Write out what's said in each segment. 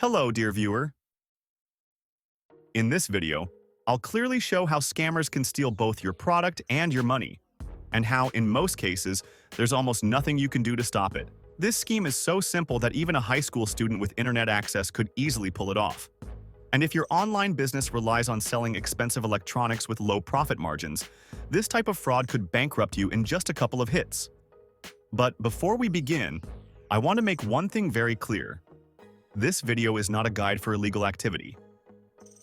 Hello, dear viewer. In this video, I'll clearly show how scammers can steal both your product and your money, and how, in most cases, there's almost nothing you can do to stop it. This scheme is so simple that even a high school student with internet access could easily pull it off. And if your online business relies on selling expensive electronics with low profit margins, this type of fraud could bankrupt you in just a couple of hits. But before we begin, I want to make one thing very clear. This video is not a guide for illegal activity.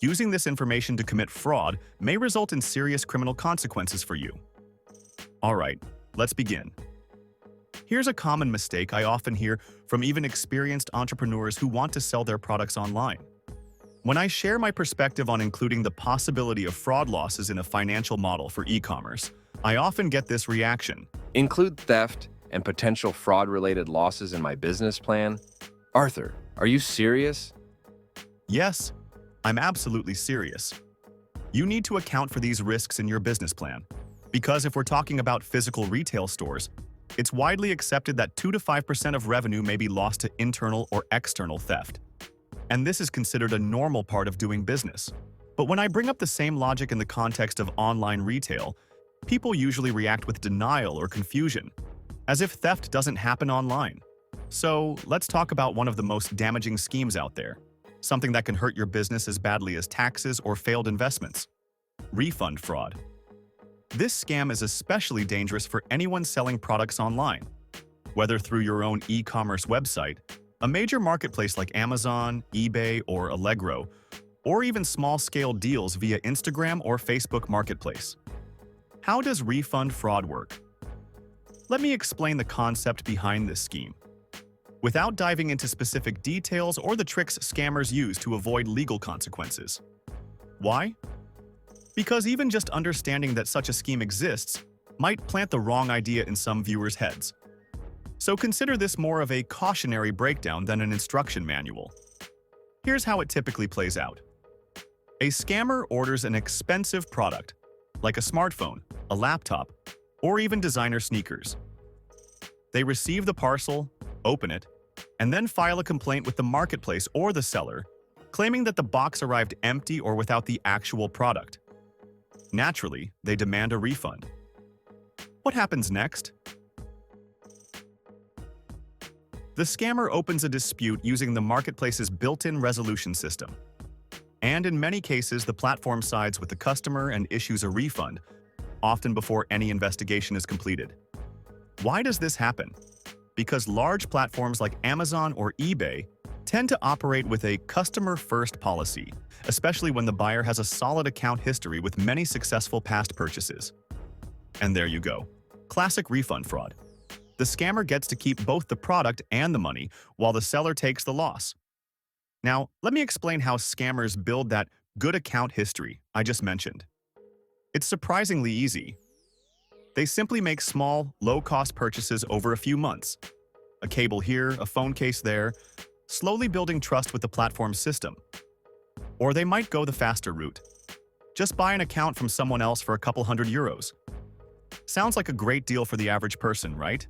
Using this information to commit fraud may result in serious criminal consequences for you. Alright, let's begin. Here's a common mistake I often hear from even experienced entrepreneurs who want to sell their products online. When I share my perspective on including the possibility of fraud losses in a financial model for e-commerce, I often get this reaction. Include theft and potential fraud-related losses in my business plan? Arthur, are you serious? Yes, I'm absolutely serious. You need to account for these risks in your business plan. Because if we're talking about physical retail stores, it's widely accepted that 2 to 5% of revenue may be lost to internal or external theft. And this is considered a normal part of doing business. But when I bring up the same logic in the context of online retail, people usually react with denial or confusion, as if theft doesn't happen online. So let's talk about one of the most damaging schemes out there, something that can hurt your business as badly as taxes or failed investments: refund fraud. This scam is especially dangerous for anyone selling products online, whether through your own e-commerce website, a major marketplace like Amazon, eBay, or Allegro, or even small-scale deals via Instagram or Facebook Marketplace. How does refund fraud work? Let me explain the concept behind this scheme, without diving into specific details or the tricks scammers use to avoid legal consequences. Why? Because even just understanding that such a scheme exists might plant the wrong idea in some viewers' heads. So consider this more of a cautionary breakdown than an instruction manual. Here's how it typically plays out. A scammer orders an expensive product, like a smartphone, a laptop, or even designer sneakers. They receive the parcel, open it, and then file a complaint with the marketplace or the seller, claiming that the box arrived empty or without the actual product. Naturally, they demand a refund. What happens next? The scammer opens a dispute using the marketplace's built-in resolution system. And in many cases, the platform sides with the customer and issues a refund, often before any investigation is completed. Why does this happen? Because large platforms like Amazon or eBay tend to operate with a customer-first policy, especially when the buyer has a solid account history with many successful past purchases. And there you go. Classic refund fraud. The scammer gets to keep both the product and the money, while the seller takes the loss. Now, let me explain how scammers build that good account history I just mentioned. It's surprisingly easy. They simply make small, low-cost purchases over a few months. A cable here, a phone case there, slowly building trust with the platform's system. Or they might go the faster route. Just buy an account from someone else for a couple €100. Sounds like a great deal for the average person, right?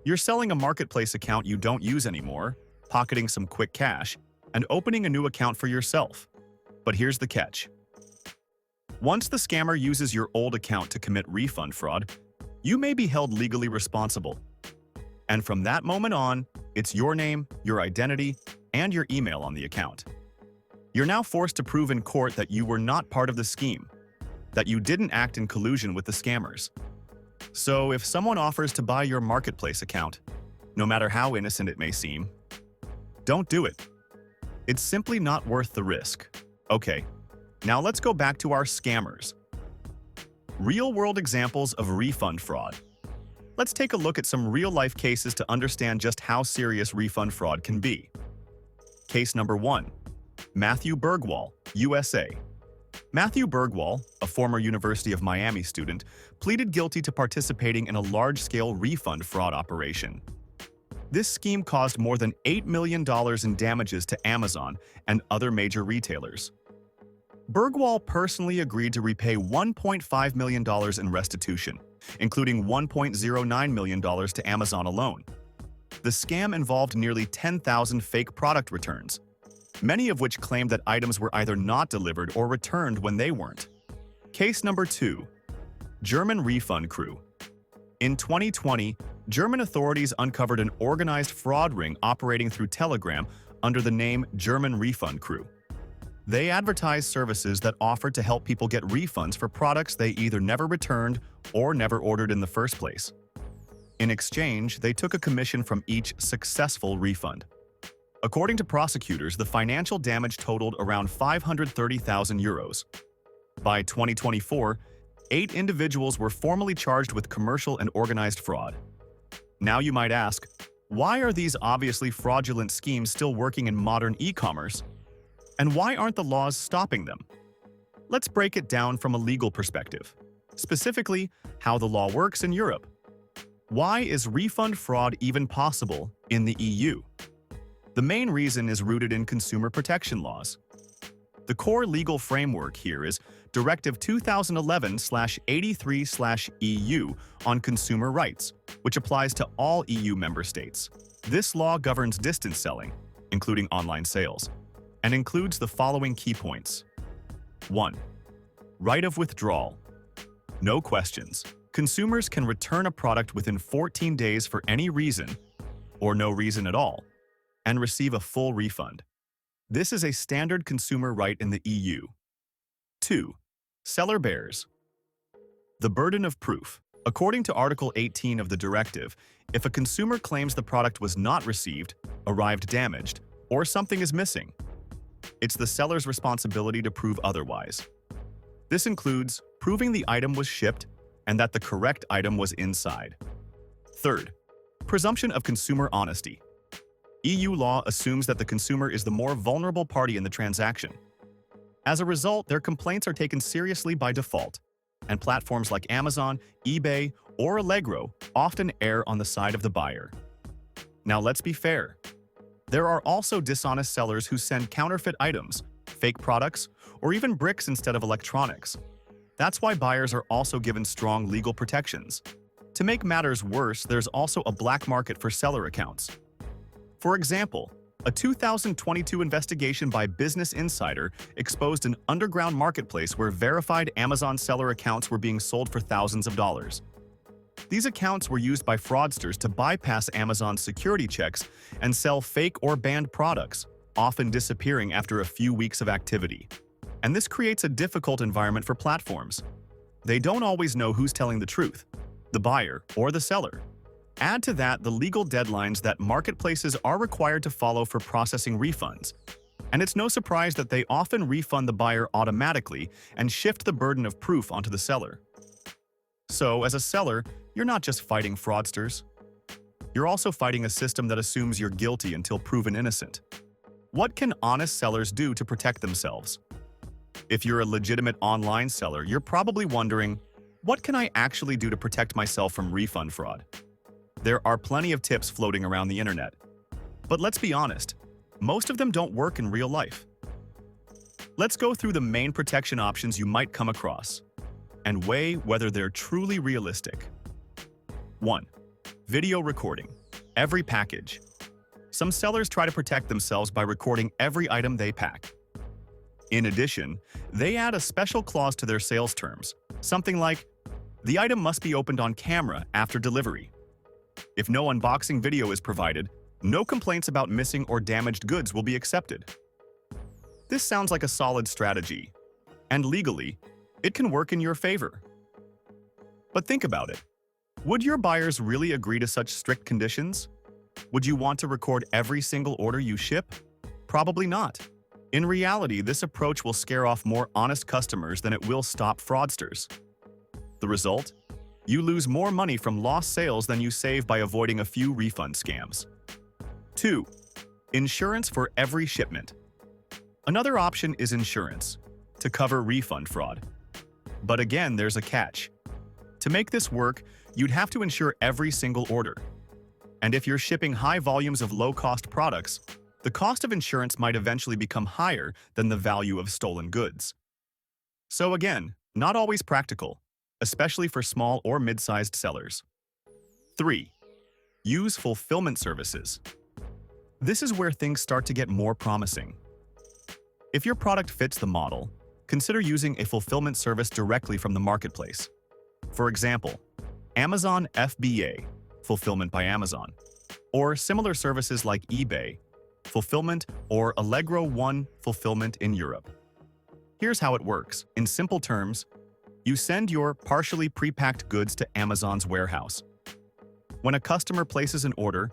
You're selling a marketplace account you don't use anymore, pocketing some quick cash, and opening a new account for yourself. But here's the catch. Once the scammer uses your old account to commit refund fraud, you may be held legally responsible. And from that moment on, it's your name, your identity, and your email on the account. You're now forced to prove in court that you were not part of the scheme, that you didn't act in collusion with the scammers. So if someone offers to buy your marketplace account, no matter how innocent it may seem, don't do it. It's simply not worth the risk. Okay, now let's go back to our scammers. Real-world examples of refund fraud. Let's take a look at some real-life cases to understand just how serious refund fraud can be. Case number 1. Matthew Bergwall, USA. Matthew Bergwall, a former University of Miami student, pleaded guilty to participating in a large-scale refund fraud operation. This scheme caused more than $8 million in damages to Amazon and other major retailers. Bergwall personally agreed to repay $1.5 million in restitution, including $1.09 million to Amazon alone. The scam involved nearly 10,000 fake product returns, many of which claimed that items were either not delivered or returned when they weren't. Case number 2. German refund crew. In 2020, German authorities uncovered an organized fraud ring operating through Telegram under the name German Refund Crew. They advertised services that offered to help people get refunds for products they either never returned or never ordered in the first place. In exchange, they took a commission from each successful refund. According to prosecutors, the financial damage totaled around 530,000 euros. By 2024, 8 individuals were formally charged with commercial and organized fraud. Now you might ask, why are these obviously fraudulent schemes still working in modern e-commerce? And why aren't the laws stopping them? Let's break it down from a legal perspective. Specifically, how the law works in Europe. Why is refund fraud even possible in the EU? The main reason is rooted in consumer protection laws. The core legal framework here is Directive 2011/83/EU on consumer rights, which applies to all EU member states. This law governs distance selling, including online sales, and includes the following key points. 1. Right of withdrawal. No questions. Consumers can return a product within 14 days for any reason, or no reason at all, and receive a full refund. This is a standard consumer right in the EU. 2. Seller bears the burden of proof. According to Article 18 of the directive, if a consumer claims the product was not received, arrived damaged, or something is missing, it's the seller's responsibility to prove otherwise. This includes proving the item was shipped and that the correct item was inside. Third, presumption of consumer honesty. EU law assumes that the consumer is the more vulnerable party in the transaction. As a result, their complaints are taken seriously by default, and platforms like Amazon, eBay, or Allegro often err on the side of the buyer. Now let's be fair. There are also dishonest sellers who send counterfeit items, fake products, or even bricks instead of electronics. That's why buyers are also given strong legal protections. To make matters worse, there's also a black market for seller accounts. For example, a 2022 investigation by Business Insider exposed an underground marketplace where verified Amazon seller accounts were being sold for thousands of dollars. These accounts were used by fraudsters to bypass Amazon's security checks and sell fake or banned products, often disappearing after a few weeks of activity. And this creates a difficult environment for platforms. They don't always know who's telling the truth, the buyer or the seller. Add to that the legal deadlines that marketplaces are required to follow for processing refunds. And it's no surprise that they often refund the buyer automatically and shift the burden of proof onto the seller. So, as a seller, you're not just fighting fraudsters. You're also fighting a system that assumes you're guilty until proven innocent. What can honest sellers do to protect themselves? If you're a legitimate online seller, you're probably wondering, what can I actually do to protect myself from refund fraud? There are plenty of tips floating around the internet. But let's be honest, most of them don't work in real life. Let's go through the main protection options you might come across and weigh whether they're truly realistic. 1. Video recording. Every package. Some sellers try to protect themselves by recording every item they pack. In addition, they add a special clause to their sales terms, something like, the item must be opened on camera after delivery. If no unboxing video is provided, no complaints about missing or damaged goods will be accepted. This sounds like a solid strategy, and legally, it can work in your favor. But think about it. Would your buyers really agree to such strict conditions? Would you want to record every single order you ship? Probably not. In reality, this approach will scare off more honest customers than it will stop fraudsters. The result? You lose more money from lost sales than you save by avoiding a few refund scams. 2. Insurance for every shipment. Another option is insurance, to cover refund fraud. But again, there's a catch. To make this work, you'd have to insure every single order. And if you're shipping high volumes of low-cost products, the cost of insurance might eventually become higher than the value of stolen goods. So again, not always practical, especially for small or mid-sized sellers. 3. Use fulfillment services. This is where things start to get more promising. If your product fits the model, consider using a fulfillment service directly from the marketplace. For example, Amazon FBA, Fulfillment by Amazon, or similar services like eBay, Fulfillment, or Allegro One, Fulfillment in Europe. Here's how it works. In simple terms, you send your partially pre-packed goods to Amazon's warehouse. When a customer places an order,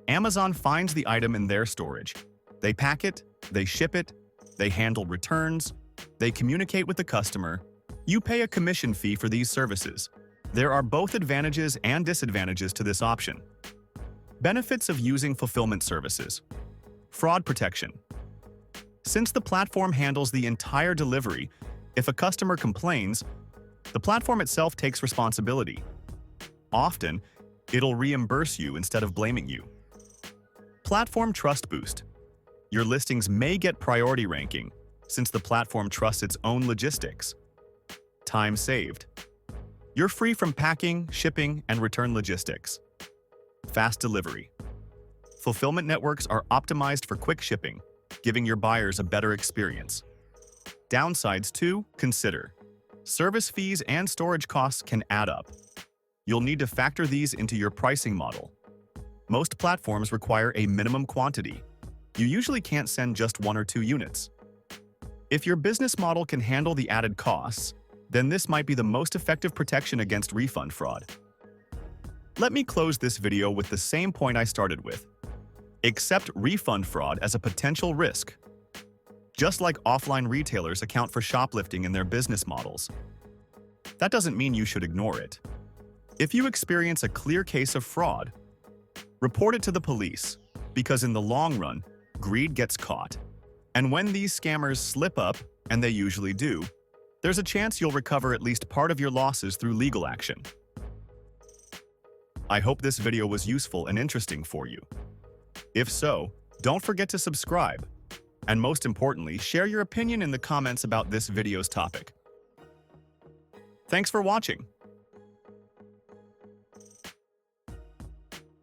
Amazon finds the item in their storage. They pack it, they ship it, they handle returns, they communicate with the customer. You pay a commission fee for these services. There are both advantages and disadvantages to this option. Benefits of using fulfillment services. Fraud protection. Since the platform handles the entire delivery, if a customer complains, the platform itself takes responsibility. Often, it'll reimburse you instead of blaming you. Platform trust boost. Your listings may get priority ranking since the platform trusts its own logistics. Time saved. You're free from packing, shipping, and return logistics. Fast delivery. Fulfillment networks are optimized for quick shipping, giving your buyers a better experience. Downsides to consider. Service fees and storage costs can add up. You'll need to factor these into your pricing model. Most platforms require a minimum quantity. You usually can't send just 1 or 2 units. If your business model can handle the added costs, then this might be the most effective protection against refund fraud. Let me close this video with the same point I started with. Accept refund fraud as a potential risk. Just like offline retailers account for shoplifting in their business models. That doesn't mean you should ignore it. If you experience a clear case of fraud, report it to the police, because in the long run, greed gets caught. And when these scammers slip up, and they usually do, there's a chance you'll recover at least part of your losses through legal action. I hope this video was useful and interesting for you. If so, don't forget to subscribe. And most importantly, share your opinion in the comments about this video's topic. Thanks for watching.